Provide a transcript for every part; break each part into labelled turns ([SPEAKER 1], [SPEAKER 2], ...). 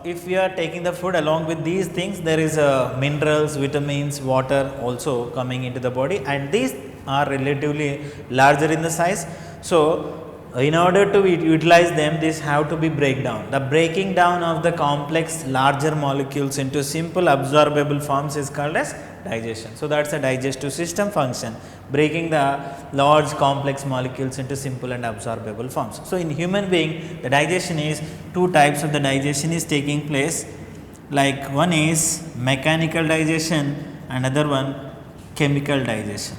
[SPEAKER 1] if we are taking the food along with these things, there is minerals, vitamins, water also coming into the body, and these are relatively larger in the size. So, in order to utilize them, these have to be break down. The breaking down of the complex larger molecules into simple absorbable forms is called as digestion. So, that is a digestive system function, breaking the large complex molecules into simple and absorbable forms. So, in human being, the digestion is two types of the digestion is taking place, like one is mechanical digestion and other one chemical digestion.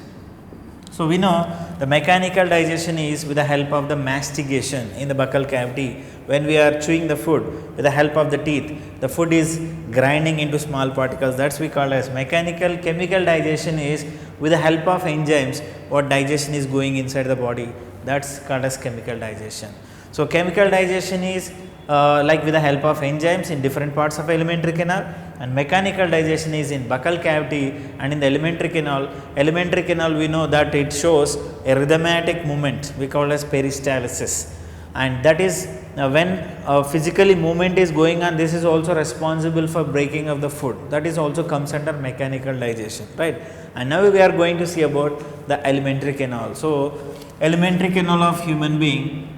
[SPEAKER 1] So, we know the mechanical digestion is with the help of the mastication in the buccal cavity. When we are chewing the food with the help of the teeth, the food is grinding into small particles, that is we call as mechanical. Chemical digestion is with the help of enzymes, what digestion is going inside the body, that is called as chemical digestion. So, chemical digestion is like with the help of enzymes in different parts of alimentary canal, and mechanical digestion is in buccal cavity and in the alimentary canal. Alimentary canal, we know that it shows a rhythmatic movement, we call as peristalsis, and that is when physically movement is going on, this is also responsible for breaking of the food, that is also comes under mechanical digestion, right. And now we are going to see about the alimentary canal. So, alimentary canal of human being,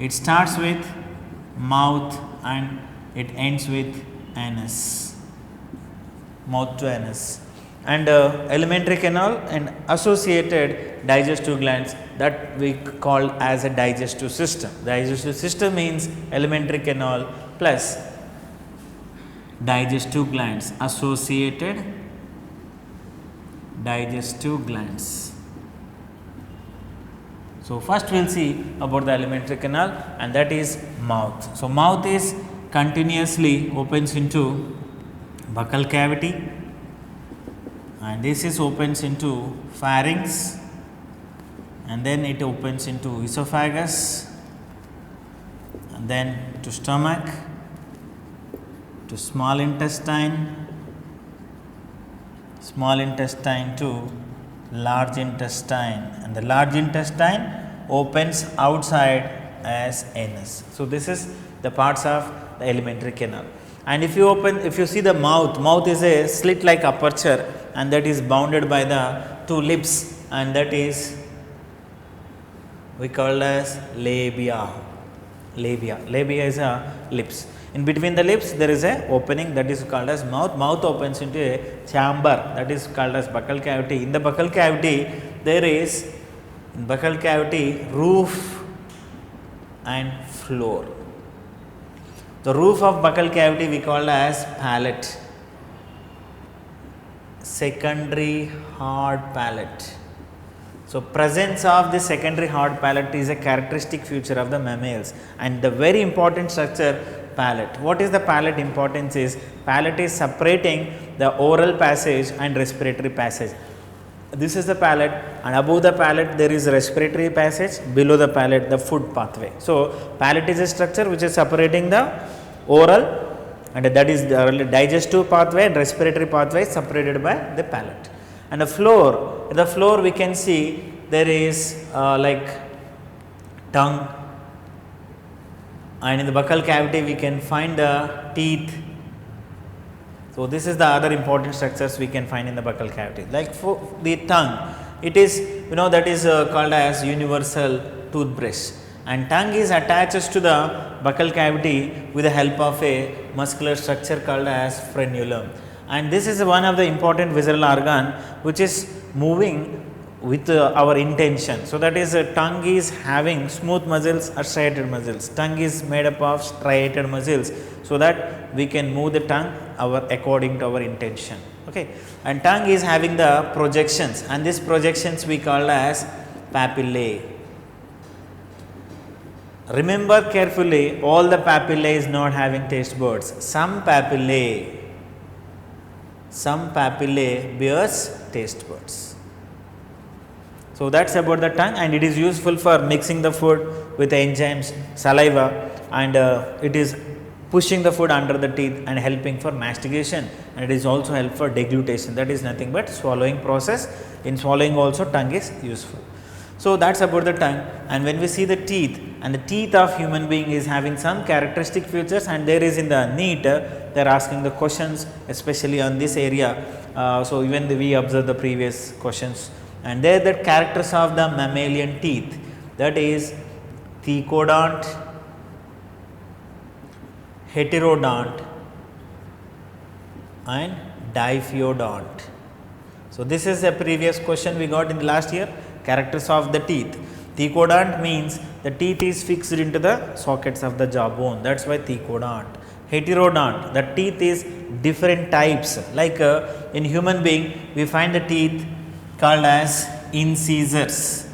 [SPEAKER 1] it starts with mouth and it ends with anus, mouth to anus, and alimentary canal and associated digestive glands, that we call as a digestive system. Digestive system means alimentary canal plus digestive glands, associated digestive glands. So, first we will see about the alimentary canal, and that is mouth. So, mouth is continuously opens into buccal cavity, and this is opens into pharynx, and then it opens into esophagus, and then to stomach, to small intestine to large intestine, and the large intestine opens outside as anus. So, this is the parts of the alimentary canal. And if you see the mouth is a slit like aperture, and that is bounded by the two lips, and that is we call as labia. Labia is a lips. In between the lips there is a opening, that is called as mouth. Mouth opens into a chamber, that is called as buccal cavity. In the buccal cavity there is roof and floor. The roof of buccal cavity we call as palate, secondary hard palate. So, presence of the secondary hard palate is a characteristic feature of the mammals, and the very important structure palate. What is the palate importance is, palate is separating the oral passage and respiratory passage. This is the palate, and above the palate there is respiratory passage, below the palate the food pathway. So, palate is a structure which is separating the oral, and that is the digestive pathway and respiratory pathway separated by the palate. And the floor we can see there is like tongue, and in the buccal cavity we can find the teeth. So, this is the other important structures we can find in the buccal cavity. Like for the tongue, it is that is called as universal toothbrush, and tongue is attached to the buccal cavity with the help of a muscular structure called as frenulum. And this is one of the important visceral organ which is moving with our intention. So, that is tongue is having smooth muscles or striated muscles. Tongue is made up of striated muscles, so that we can move the tongue according to our intention. Okay. And tongue is having the projections, and these projections we call as papillae. Remember carefully, all the papillae is not having taste buds. Some papillae bears taste buds. So, that is about the tongue, and it is useful for mixing the food with enzymes, saliva, and it is pushing the food under the teeth and helping for mastication, and it is also help for deglutition, that is nothing but swallowing process. In swallowing also tongue is useful. So that's about the tongue. And when we see the teeth, and the teeth of human being is having some characteristic features, and there is in the NEET they are asking the questions especially on this area. So even we observe the previous questions, and there the characters of the mammalian teeth, that is thecodont, heterodont and diphyodont. So this is a previous question we got in the last year. Characters of the teeth. Thecodont means the teeth is fixed into the sockets of the jawbone, that is why thecodont. Heterodont, the teeth is different types, like in human being we find the teeth called as incisors,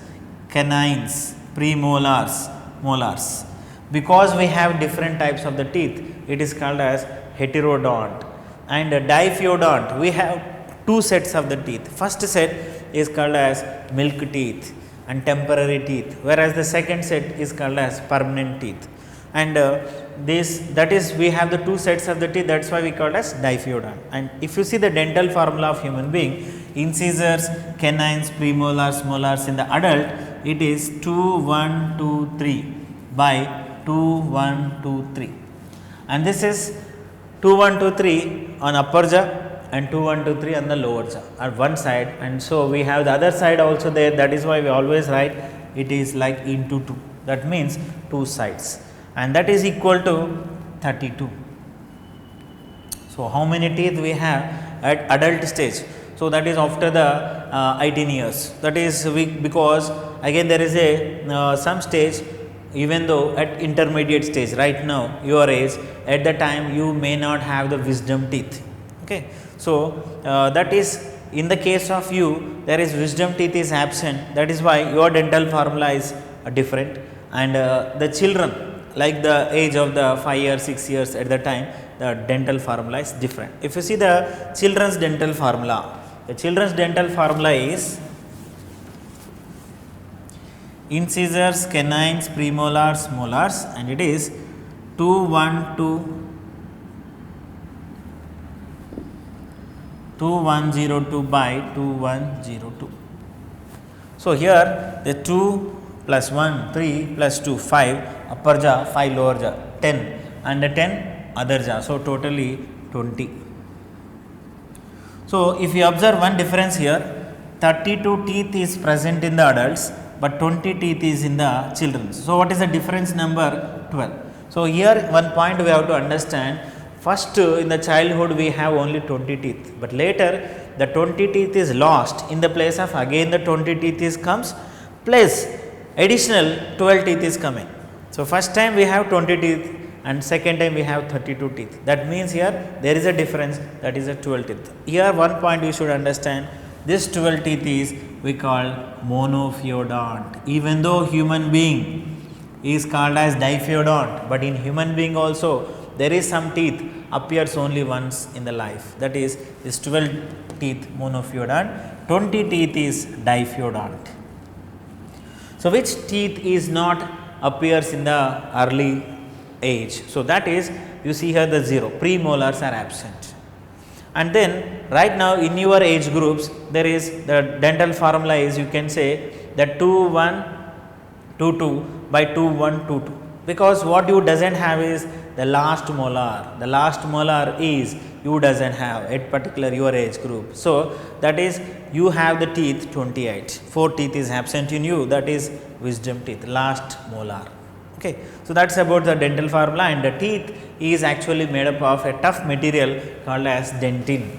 [SPEAKER 1] canines, premolars, molars. Because we have different types of the teeth, it is called as heterodont. And diphyodont, we have two sets of the teeth. First set is called as milk teeth and temporary teeth, whereas the second set is called as permanent teeth. And that is we have the two sets of the teeth, that is why we call as diphyodont. And if you see the dental formula of human being, incisors, canines, premolars, molars in the adult, it is 2 1 2 3 by 2 1 2 3, and this is 2 1 2 3 on upper jaw and 2 1 2 3 on the lower jaw at one side, and so we have the other side also there, that is why we always write it is like into 2, that means two sides, and that is equal to 32. So how many teeth we have at adult stage? So that is after the 18 years, that is because again there is a some stage, even though at intermediate stage right now your age, at the time you may not have the wisdom teeth. Okay. So that is in the case of you, there is wisdom teeth is absent, that is why your dental formula is different, and the children like the age of the 5 years 6 years at the time, the dental formula is different. If you see the children's dental formula, the children's dental formula is incisors, canines, premolars, molars, and it is 2 1 2 2102 by 2102. So here the 2 plus 1 3 plus 2 5 upper jaw, 5 lower jaw, 10, and the 10 other jaw, so totally 20. So if you observe one difference here, 32 teeth is present in the adults, but 20 teeth is in the children. So what is the difference number? 12. So here one point we have to understand. First in the childhood we have only 20 teeth, but later the 20 teeth is lost, in the place of again the 20 teeth is comes, plus additional 12 teeth is coming. So first time we have 20 teeth and second time we have 32 teeth. That means here there is a difference, that is a 12 teeth. Here one point you should understand, this 12 teeth is we call monophyodont, even though human being is called as diphyodont, but in human being also there is some teeth appears only once in the life, that is this 12 teeth monophyodont, 20 teeth is diphyodont. So which teeth is not appears in the early age? So that is you see here the 0, premolars are absent. And then right now in your age groups there is the dental formula is you can say that 2 1 2 2 by 2 1 2 2, because what you doesn't have is the last molar. The last molar is you doesn't have at particular your age group. So that is you have the teeth 28, 4 teeth is absent in you, that is wisdom teeth, last molar. Okay. So that's about the dental formula, and the teeth is actually made up of a tough material called as dentin,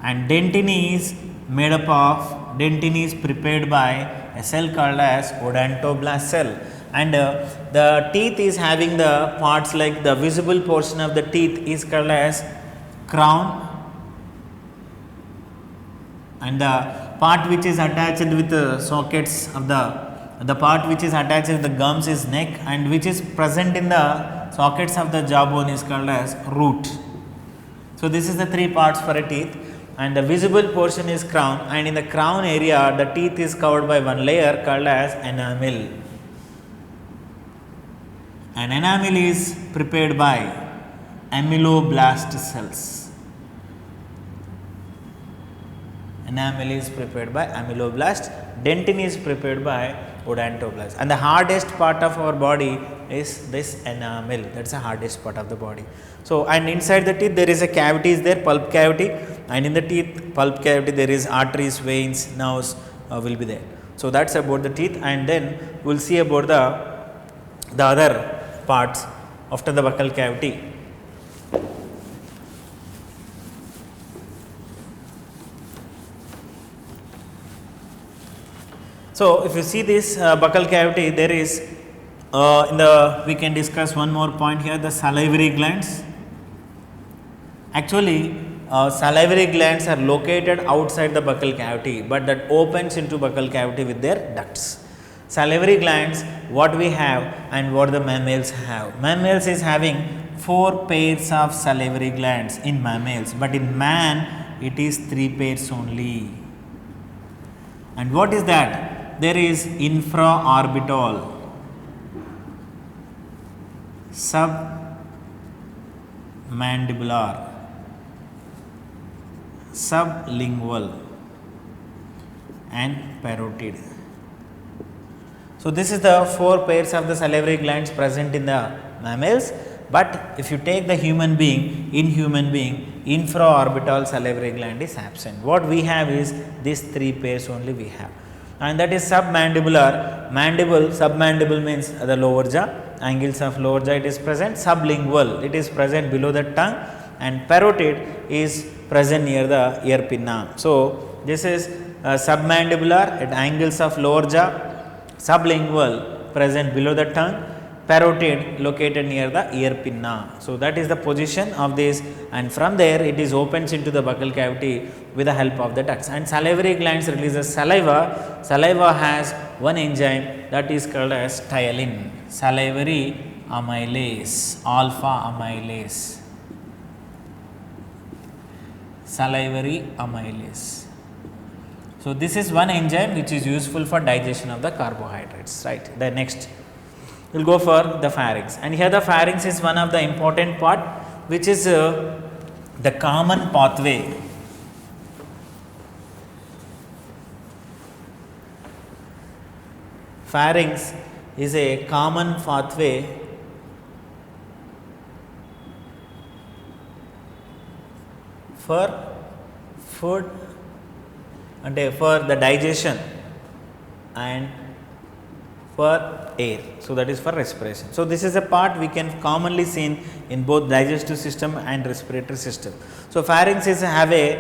[SPEAKER 1] and dentin is made up of, dentin is prepared by a cell called as odontoblast cell. And the teeth is having the parts like the visible portion of the teeth is called as crown, and the part which is attached with the sockets of the part which is attached with the gums is neck, and which is present in the sockets of the jawbone is called as root. So this is the three parts for a teeth, and the visible portion is crown, and in the crown area the teeth is covered by one layer called as enamel. And enamel is prepared by amyloblast cells. Enamel is prepared by ameloblast. Dentin is prepared by odontoblast. And the hardest part of our body is this enamel. That's the hardest part of the body. So, and inside the teeth there is a cavity is there, pulp cavity, and in the teeth pulp cavity there is arteries, veins, nerves will be there. So, that's about the teeth, and then we will see about the other parts after the buccal cavity. So, if you see this buccal cavity, there is we can discuss one more point here, the salivary glands. Actually, salivary glands are located outside the buccal cavity, but that opens into buccal cavity with their ducts. Salivary glands, what we have and what the mammals have. Mammals is having 4 pairs of salivary glands in mammals, but in man it is 3 pairs only. And what is that? There is infraorbital, submandibular, sublingual and parotid. So, this is the 4 pairs of the salivary glands present in the mammals, but if you take the human being, in human being infraorbital salivary gland is absent. What we have is these 3 pairs only we have, and that is submandibular. Mandible, submandible means the lower jaw, angles of lower jaw it is present, sublingual it is present below the tongue, and parotid is present near the ear pinna. So, this is submandibular at angles of lower jaw, sublingual present below the tongue, parotid located near the ear pinna. So, that is the position of this, and from there it is opens into the buccal cavity with the help of the ducts, and salivary glands releases saliva. Saliva has one enzyme that is called as ptyalin, salivary amylase, alpha amylase, salivary amylase. So, this is one enzyme which is useful for digestion of the carbohydrates, right. The next we will go for the pharynx, and here the pharynx is one of the important part, which is the common pathway pharynx is a common pathway for food and for the digestion and for air. So, that is for respiration. So, this is a part we can commonly seen in both digestive system and respiratory system. So, pharynx is have a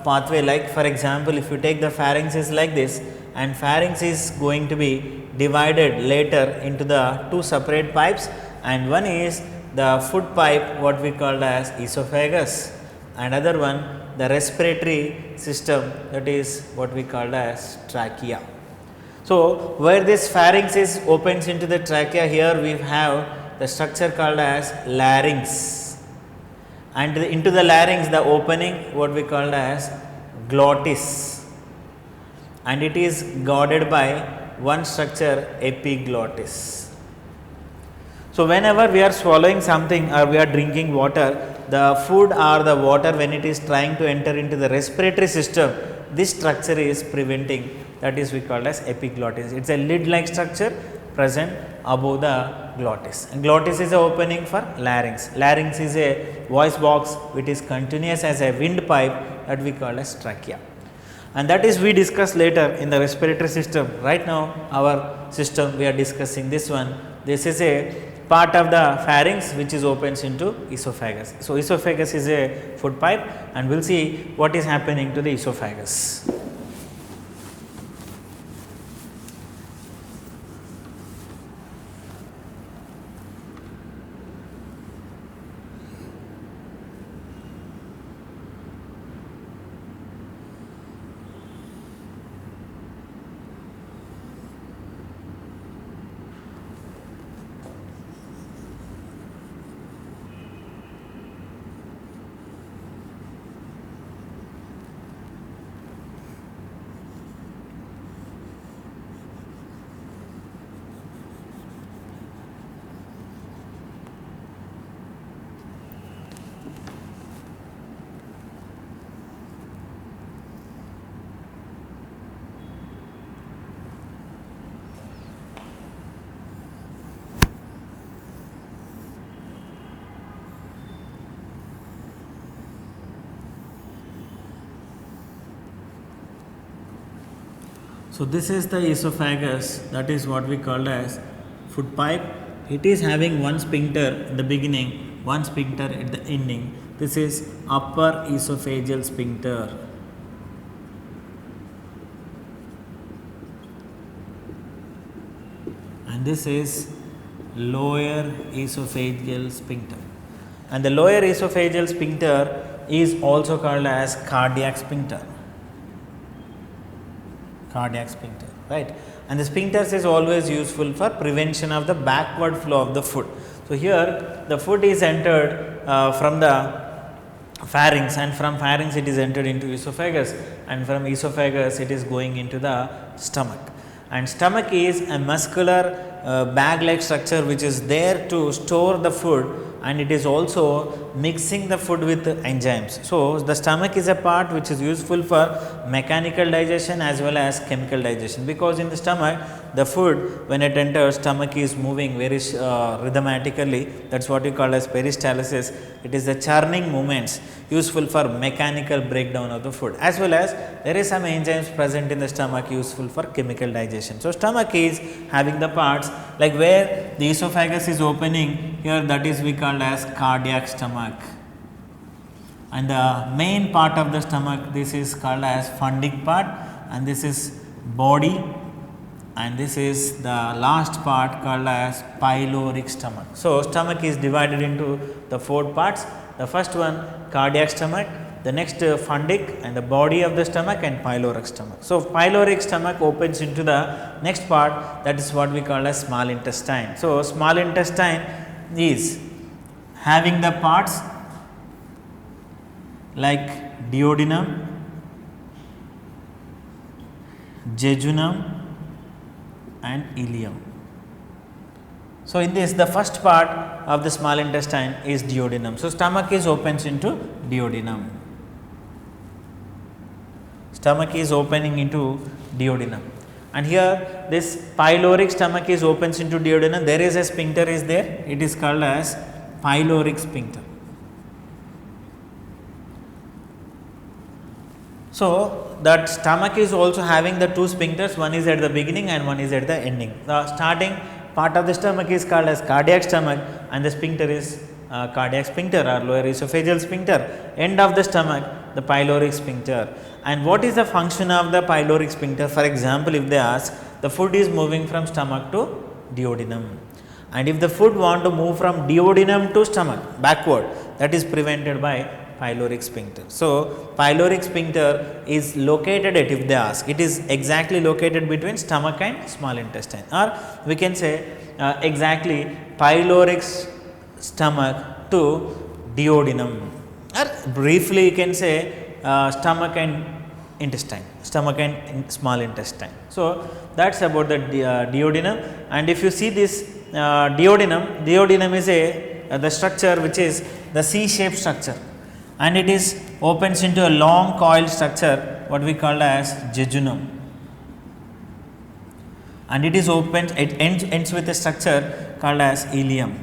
[SPEAKER 1] pathway, like for example, if you take the pharynx is like this, and pharynx is going to be divided later into the 2 separate pipes, and one is the food pipe, what we call as esophagus, and other one the respiratory system, that is what we call as trachea. So, where this pharynx is opens into the trachea, here we have the structure called as larynx, and into the larynx the opening what we call as glottis, and it is guarded by one structure, epiglottis. So, whenever we are swallowing something or we are drinking water, the food or the water when it is trying to enter into the respiratory system, this structure is preventing, that is we call as epiglottis. It is a lid like structure present above the glottis, and glottis is the opening for larynx. Larynx is a voice box which is continuous as a windpipe, that we call as trachea, and that is we discuss later in the respiratory system. Right now our system we are discussing this one. This is a part of the pharynx which is opens into esophagus. So, esophagus is a food pipe, and we will see what is happening to the esophagus. So this is the esophagus, that is what we call as food pipe. It is having one sphincter in the beginning, one sphincter at the ending. This is upper esophageal sphincter. And this is lower esophageal sphincter. And the lower esophageal sphincter is also called as cardiac sphincter. Cardiac sphincter, right? And the sphincters is always useful for prevention of the backward flow of the food. So here the food is entered from the pharynx, and from pharynx it is entered into esophagus, and from esophagus it is going into the stomach. And stomach is a muscular bag like structure which is there to store the food, and it is also mixing the food with enzymes. So the stomach is a part which is useful for mechanical digestion as well as chemical digestion, because in the stomach the food, when it enters, stomach is moving very rhythmatically. That is what we call as peristalsis. It is the churning movements useful for mechanical breakdown of the food, as well as there is some enzymes present in the stomach useful for chemical digestion. So stomach is having the parts like where the esophagus is opening here, that is we called as cardiac stomach, and the main part of the stomach, this is called as fundic part, and this is body, and this is the last part called as pyloric stomach. So stomach is divided into the four parts. The first one cardiac stomach, the next fundic, and the body of the stomach, and pyloric stomach. So pyloric stomach opens into the next part, that is what we call as small intestine. So small intestine is having the parts like duodenum, jejunum, and ileum. So in this, the first part of the small intestine is duodenum. So stomach is opens into duodenum. Stomach is opening into duodenum, and here this pyloric stomach is opens into duodenum. There is a sphincter is there. It is called as pyloric sphincter. So that stomach is also having the two sphincters, one is at the beginning and one is at the ending. The starting part of the stomach is called as cardiac stomach, and the sphincter is cardiac sphincter or lower esophageal sphincter. End of the stomach, the pyloric sphincter. And what is the function of the pyloric sphincter? For example, if they ask, the food is moving from stomach to duodenum, and if the food want to move from duodenum to stomach backward, that is prevented by pyloric sphincter. So pyloric sphincter is located at, if they ask, it is exactly located between stomach and small intestine, or we can say exactly pyloric stomach to duodenum, or briefly you can say stomach and intestine, stomach and small intestine. So that's about the duodenum. And if you see this duodenum is the structure which is the C-shaped structure, and it is opens into a long coiled structure, what we call as jejunum, and it is opened, it ends with a structure called as ileum.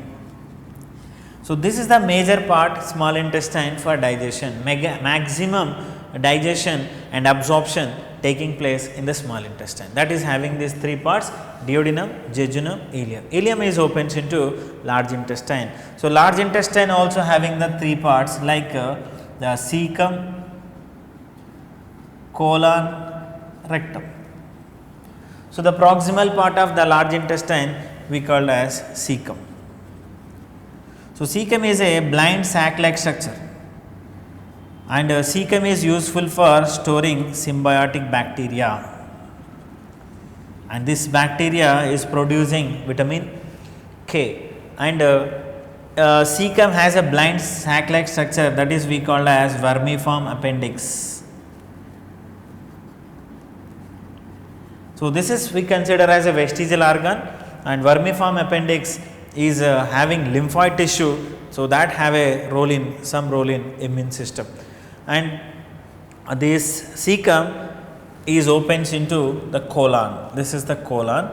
[SPEAKER 1] So this is the major part, small intestine, for digestion. Maximum digestion and absorption taking place in the small intestine, that is having these three parts: duodenum, jejunum, ileum. Ileum is opens into large intestine. So large intestine also having the three parts like the cecum, colon, rectum. So the proximal part of the large intestine we call as cecum. So cecum is a blind sac like structure, and cecum is useful for storing symbiotic bacteria, and this bacteria is producing vitamin K, and cecum has a blind sac like structure, that is we call as vermiform appendix. So this is we consider as a vestigial organ, and vermiform appendix is having lymphoid tissue, so that have a role in some role in immune system. And this cecum is opens into the colon. This is the colon,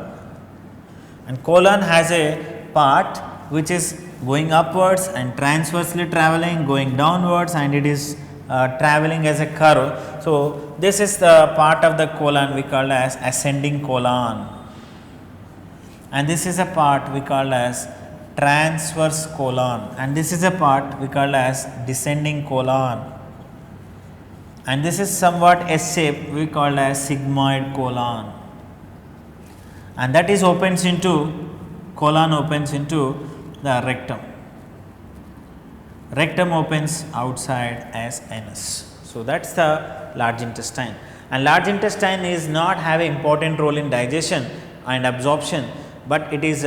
[SPEAKER 1] and colon has a part which is going upwards and transversely traveling, going downwards, and it is traveling as a curve. So this is the part of the colon we call as ascending colon, and this is a part we call as transverse colon, and this is a part we call as descending colon, and this is somewhat S shape we call as sigmoid colon, and that is opens into colon opens into the rectum. Rectum opens outside as anus. So, that is the large intestine, and large intestine is not have an important role in digestion and absorption, but it is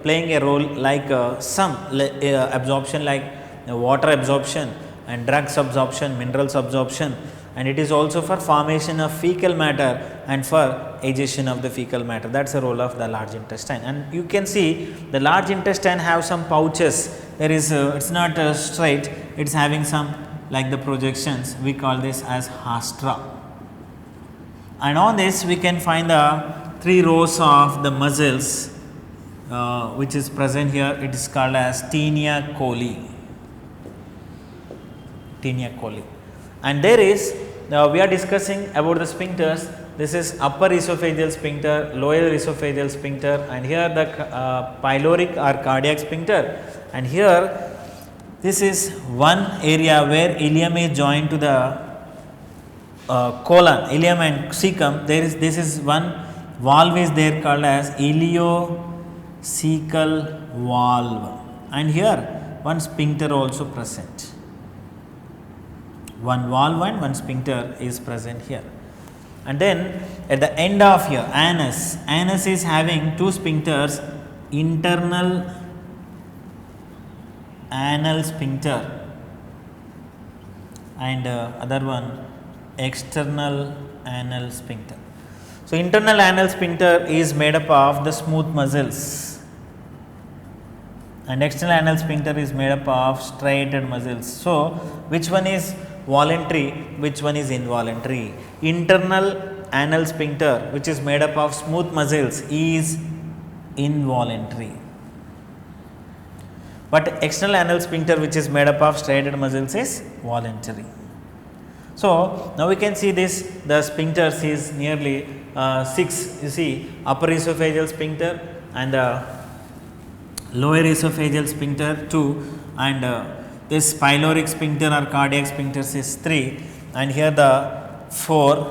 [SPEAKER 1] playing a role like some absorption like water absorption and drugs absorption, minerals absorption, and it is also for formation of fecal matter and for agitation of the fecal matter. That is the role of the large intestine, and you can see the large intestine have some pouches. There is it is not straight, it is having some like the projections, we call this as hastra, and on this we can find the 3 rows of the muscles which is present here. It is called as tinea coli, and there is we are discussing about the sphincters. This is upper esophageal sphincter, lower esophageal sphincter, and here the pyloric or cardiac sphincter, and here this is one area where ileum is joined to the colon, ileum and cecum. There is this is one valve is there called as ileocecal valve, and here one sphincter also present. One valve and one sphincter is present here, and then at the end of here anus is having 2 sphincters, internal anal sphincter and other one external anal sphincter. So, internal anal sphincter is made up of the smooth muscles and external anal sphincter is made up of striated muscles. So, which one is voluntary, which one is involuntary? Internal anal sphincter, which is made up of smooth muscles, is involuntary, but external anal sphincter, which is made up of striated muscles, is voluntary. So, now we can see this the sphincters is nearly 6. You see upper esophageal sphincter and lower esophageal sphincter 2, and this pyloric sphincter or cardiac sphincters is 3, and here the 4,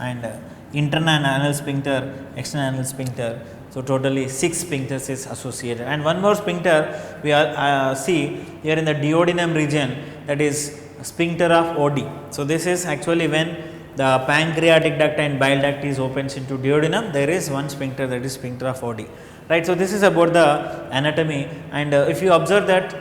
[SPEAKER 1] and internal anal sphincter, external anal sphincter. So, totally 6 sphincters is associated, and one more sphincter we are see here in the duodenum region, that is sphincter of Oddi. So, this is actually when the pancreatic duct and bile duct is opens into duodenum, there is one sphincter, that is sphincter of Oddi, right. So, this is about the anatomy, and if you observe that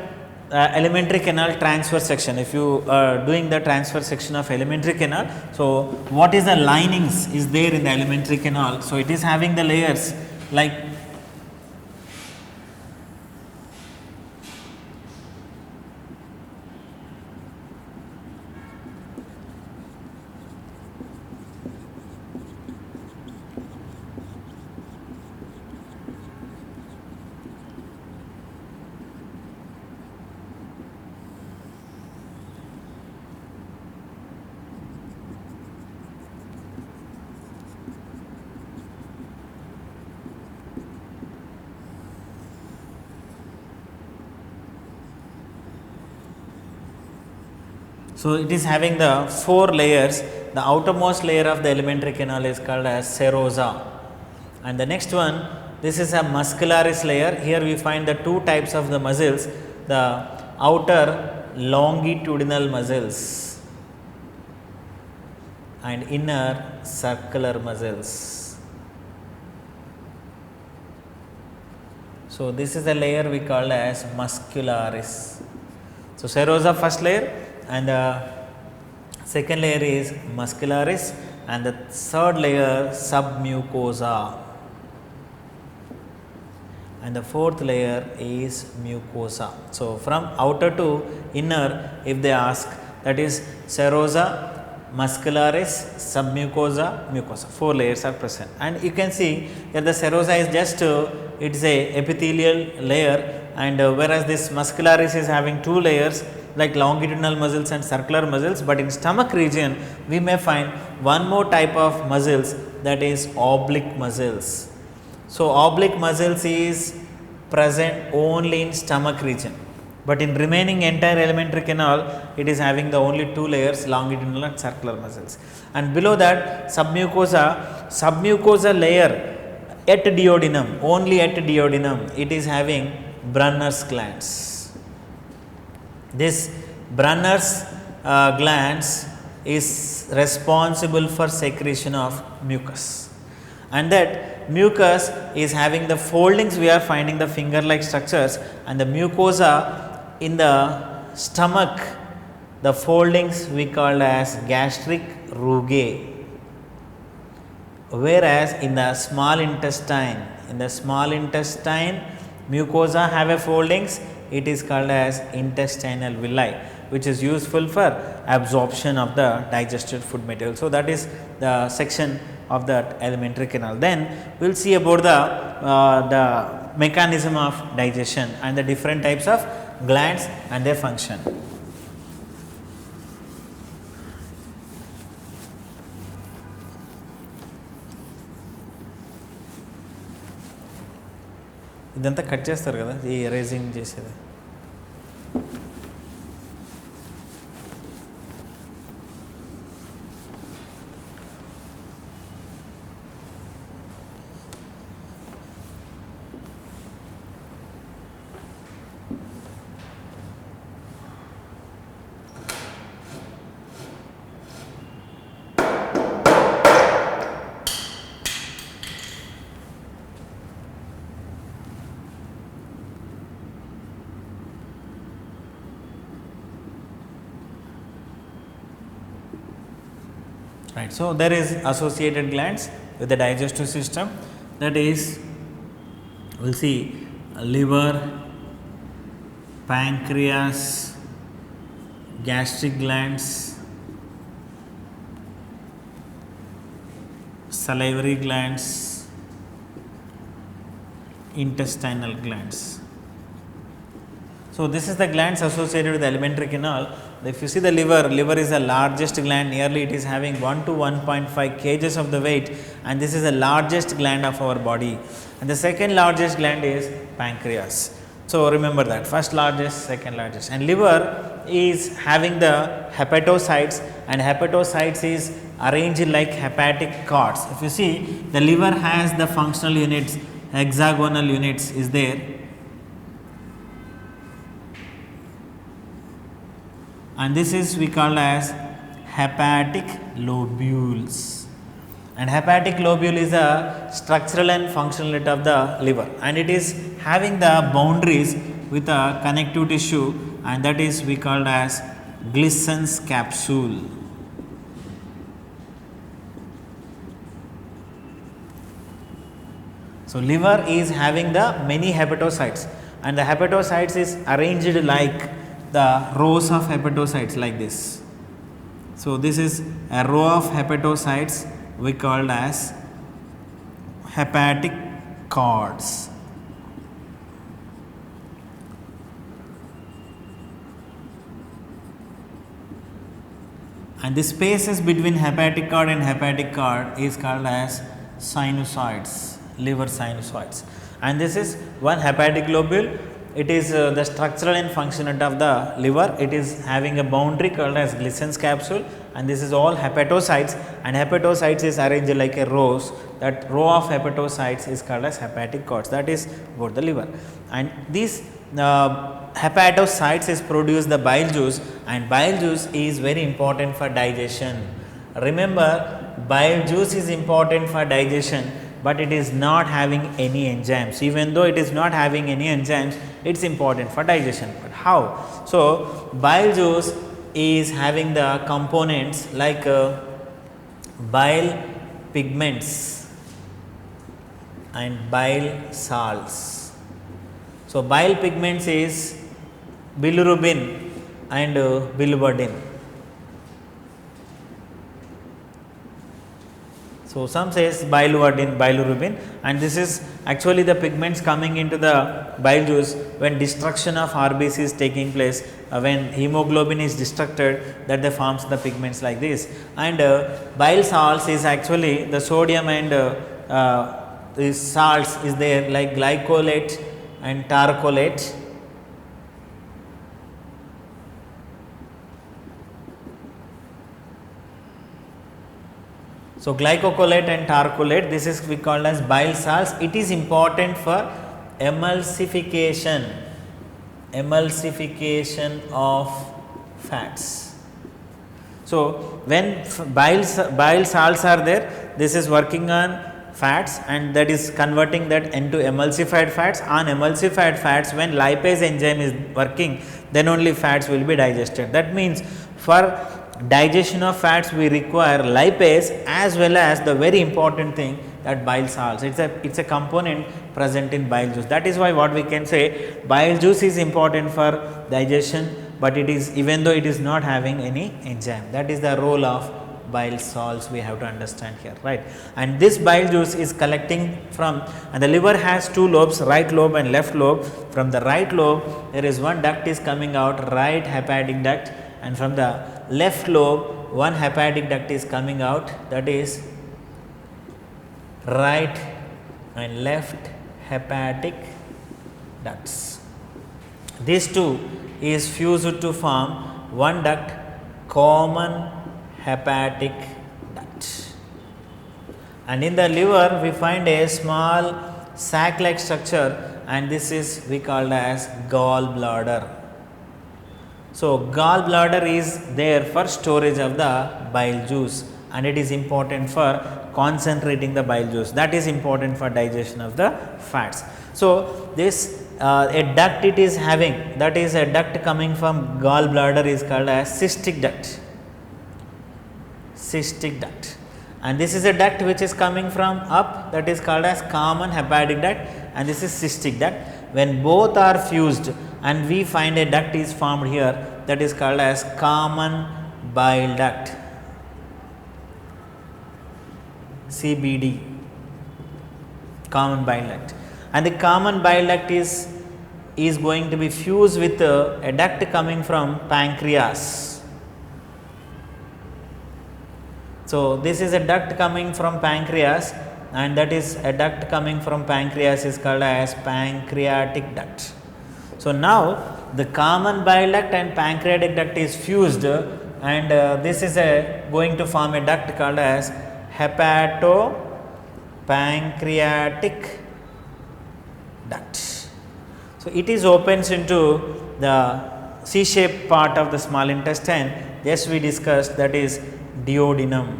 [SPEAKER 1] alimentary canal transverse section, if you are doing the transverse section of alimentary canal. So, what is the linings is there in the alimentary canal. So, it is having the layers like so, it is having the 4 layers. The outermost layer of the alimentary canal is called as serosa, and the next one, this is a muscularis layer. Here we find the 2 types of the muscles, the outer longitudinal muscles and inner circular muscles. So, this is the layer we call as muscularis. So, serosa first layer, and the second layer is muscularis, and the third layer submucosa, and the fourth layer is mucosa. So, from outer to inner, if they ask, that is serosa, muscularis, submucosa, mucosa, 4 layers are present, and you can see here the serosa is just it is a epithelial layer, and whereas this muscularis is having 2 layers, like longitudinal muscles and circular muscles, but in stomach region we may find one more type of muscles, that is oblique muscles. So, oblique muscles is present only in stomach region, but in remaining entire alimentary canal it is having the only two layers, longitudinal and circular muscles. And below that submucosa layer at duodenum, only at duodenum it is having Brunner's glands. This Brunner's glands is responsible for secretion of mucus, and that mucus is having the foldings, we are finding the finger like structures, and the mucosa in the stomach, the foldings we call as gastric rugae. Whereas in the small intestine, mucosa have a foldings, it is called as intestinal villi, which is useful for absorption of the digested food material. So, that is the section of that alimentary canal. Then we will see about the mechanism of digestion and the different types of glands and their function. ఇదంతా cut చేస్తారు కదా ఈ erasing చేసేది. Right. So, there is associated glands with the digestive system, that is we will see liver, pancreas, gastric glands, salivary glands, intestinal glands. So, this is the glands associated with the alimentary canal. If you see the liver is the largest gland, nearly it is having 1 to 1.5 kgs of the weight, and this is the largest gland of our body. And the second largest gland is pancreas. So, remember that first largest, second largest, and liver is having the hepatocytes, and hepatocytes is arranged like hepatic cords. If you see, the liver has the functional units, hexagonal units is there, and this is we call as hepatic lobules, and hepatic lobule is a structural and functional unit of the liver, and it is having the boundaries with a connective tissue, and that is we called as Glissen's capsule. So, liver is having the many hepatocytes, and the hepatocytes is arranged like the rows of hepatocytes like this. So, this is a row of hepatocytes we called as hepatic cords. And the spaces between hepatic cord and hepatic cord is called as sinusoids, liver sinusoids. And this is one hepatic lobule. It is the structural and functional unit of the liver. It is having a boundary called as Glissen's capsule, and this is all hepatocytes, and hepatocytes is arranged like a rows. That row of hepatocytes is called as hepatic cords. That is about the liver. And these hepatocytes is produce the bile juice, and bile juice is very important for digestion. Remember, bile juice is important for digestion, but it is not having any enzymes. Even though it is not having any enzymes, it is important for digestion. But how? So, bile juice is having the components like bile pigments and bile salts. So, bile pigments is bilirubin and biliverdin. So, some says bilirubin, and this is actually the pigments coming into the bile juice when destruction of RBC is taking place, when hemoglobin is destructed, that they forms the pigments like this. And bile salts is actually the sodium and these salts is there like glycolate and tarcolate. So, glycocolate and tarcolate, this is we called as bile salts. It is important for emulsification of fats. So, when bile salts are there, this is working on fats and that is converting that into emulsified fats. On emulsified fats, when lipase enzyme is working, then only fats will be digested. That means for digestion of fats we require lipase as well as the very important thing that bile salts. It's a component present in bile juice. That is why what we can say, bile juice is important for digestion, but it is, even though it is not having any enzyme. That is the role of bile salts we have to understand here, right. And this bile juice is collecting from, and the liver has two lobes, right lobe and left lobe. From the right lobe there is one duct is coming out, right hepatic duct, and from the left lobe one hepatic duct is coming out, that is right and left hepatic ducts. These two is fused to form one duct, common hepatic duct. And in the liver we find a small sac like structure, and this is we called as gallbladder. So, gallbladder is there for storage of the bile juice, and it is important for concentrating the bile juice, that is important for digestion of the fats. So, this a duct it is having, that is a duct coming from gallbladder is called as cystic duct, and this is a duct which is coming from up, that is called as common hepatic duct, and this is cystic duct. When both are fused and we find a duct is formed here, that is called as common bile duct, CBD, common bile duct. And the common bile duct is going to be fused with a duct coming from pancreas. So, this is a duct coming from pancreas, and that is a duct coming from pancreas is called as pancreatic duct. So, now the common bile duct and pancreatic duct is fused, and this is going to form a duct called as hepatopancreatic duct. So, it is opens into the C-shaped part of the small intestine, yes we discussed, that is duodenum.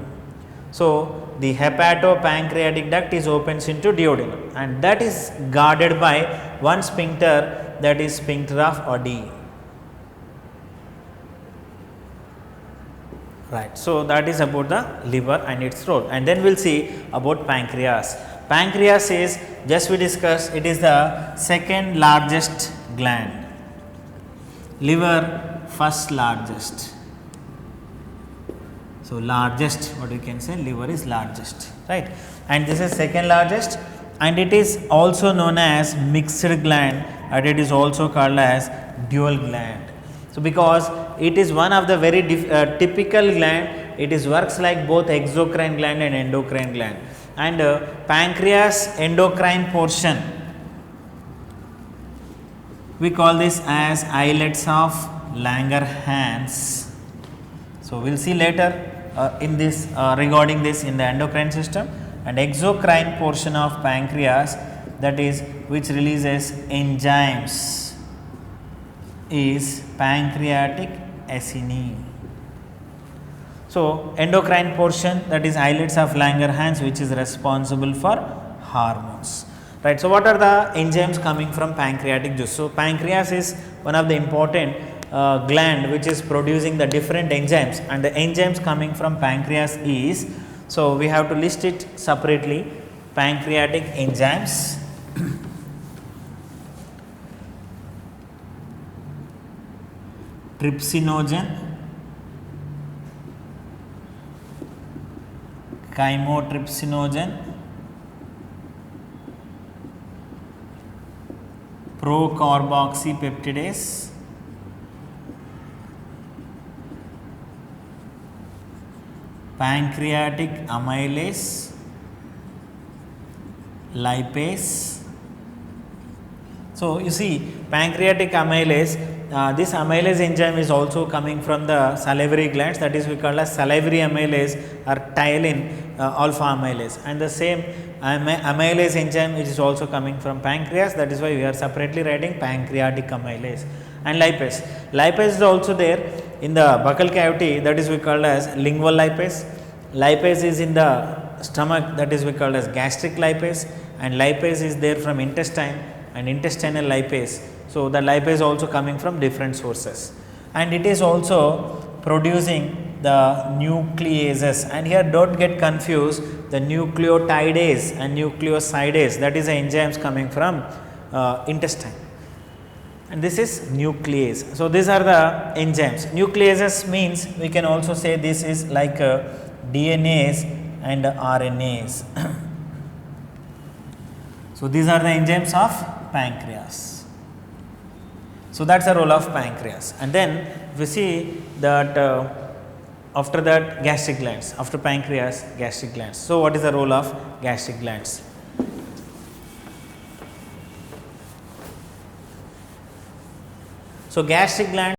[SPEAKER 1] So, the hepatopancreatic duct is opens into duodenum, and that is guarded by one sphincter, that is sphincter of Oddi. Right. So, that is about the liver and its role, and then we will see about pancreas. Pancreas is, just we discussed, it is the second largest gland, liver first largest. So, largest, what we can say, liver is largest, right, and this is second largest, and it is also known as mixed gland, and it is also called as dual gland. So, because it is one of the very typical gland, it is works like both exocrine gland and endocrine gland, and pancreas endocrine portion we call this as islets of Langerhans. So, we will see later in this regarding this in the endocrine system, and exocrine portion of pancreas, that is which releases enzymes, is pancreatic acini. So, endocrine portion, that is islets of Langerhans, which is responsible for hormones, right. So, what are the enzymes coming from pancreatic juice? So, pancreas is one of the important gland which is producing the different enzymes, and the enzymes coming from pancreas is, so we have to list it separately, pancreatic enzymes, trypsinogen, chymotrypsinogen, procarboxypeptidase, pancreatic amylase, lipase. So you see pancreatic amylase, this amylase enzyme is also coming from the salivary glands, that is we call as salivary amylase or ptyalin alpha amylase, and the same amylase enzyme which is also coming from pancreas, that is why we are separately writing pancreatic amylase. And lipase, lipase is also there in the buccal cavity, that is we call as lingual lipase. Lipase is in the stomach, that is we call as gastric lipase, and lipase is there from intestine and intestinal lipase. So the lipase also coming from different sources, and it is also producing the nucleases, and here don't get confused, the nucleotidase and nucleosidase, that is the enzymes coming from intestine, and this is nuclease. So these are the enzymes. Nucleases means we can also say this is like DNAs and RNAs. So these are the enzymes of pancreas. So that's the role of pancreas. And then we see that after that gastric glands, after pancreas, gastric glands. So what is the role of gastric glands? So gastric gland